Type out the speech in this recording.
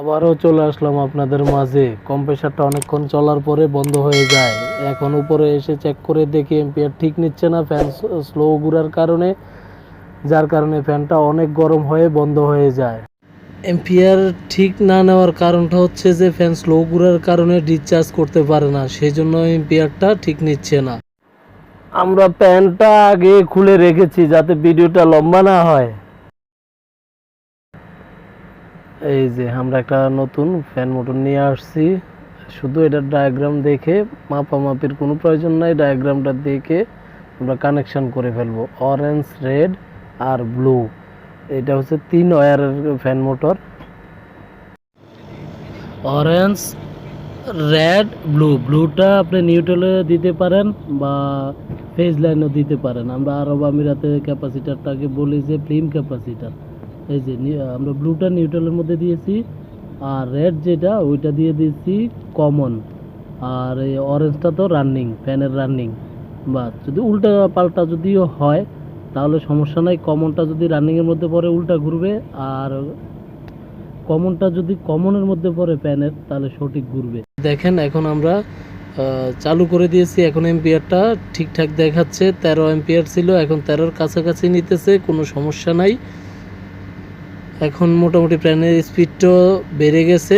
আবারও চলে আসলাম আপনাদের মাঝে। কম্প্রেসারটা অনেকক্ষণ চলার পরে বন্ধ হয়ে যায়। এখন উপরে এসে চেক করে দেখি এম্পিয়ার ঠিক নিচ্ছে না, ফ্যান স্লো ঘুরার কারণে, যার কারণে ফ্যানটা অনেক গরম হয়ে বন্ধ হয়ে যায়। এম্পিয়ার ঠিক না নেওয়ার কারণটা হচ্ছে যে ফ্যান স্লো ঘুরার কারণে ডিসচার্জ করতে পারে না, সেই জন্য এম্পিয়ারটা ঠিক নিচ্ছে না। আমরা ফ্যানটা আগে খুলে রেখেছি যাতে ভিডিওটা লম্বা না হয়। এই যে আমরা একটা নতুন ফ্যান মোটর নিয়ে আসছি, শুধু এটার ডায়াগ্রাম দেখে, মাপামাপির কোনো প্রয়োজন নাই, ডায়াগ্রামটা দেখে আমরা কানেকশন করে ফেলবো। অরেঞ্জ, রেড আর ব্লু, এটা হচ্ছে 3 ওয়্যারের fan motor. Orange, red, blue. ব্লুটা আপনি নিউট্রালে দিতে পারেন বা ফেজ লাইনও দিতে পারেন। আমরা আরব আমিরাতে ক্যাপাসিটারটাকে বলি যে ফিল্ম ক্যাপাসিটার। এই যে আমরা ব্লুটা নিউট্রালের মধ্যে দিয়েছি, আর রেড যেটা ওইটা দিয়ে দিয়েছি কমন, আর এই অরেঞ্জটা তো রানিং, ফ্যানের রানিং। বা যদি উল্টা পাল্টা যদিও হয় তাহলে সমস্যা নাই, কমনটা যদি রানিংয়ের মধ্যে পড়ে উল্টা ঘুরবে, আর কমনটা যদি কমনের মধ্যে পড়ে ফ্যানের তাহলে সঠিক ঘুরবে। দেখেন এখন আমরা চালু করে দিয়েছি, এখন এম্পিয়ারটা ঠিকঠাক দেখাচ্ছে। 13 এম্পিয়ার ছিল, এখন 13-র কাছাকাছি নিতেছে, কোনো সমস্যা নাই। এখন মোটামুটি ফ্যানের স্পিডটাও বেড়ে গেছে।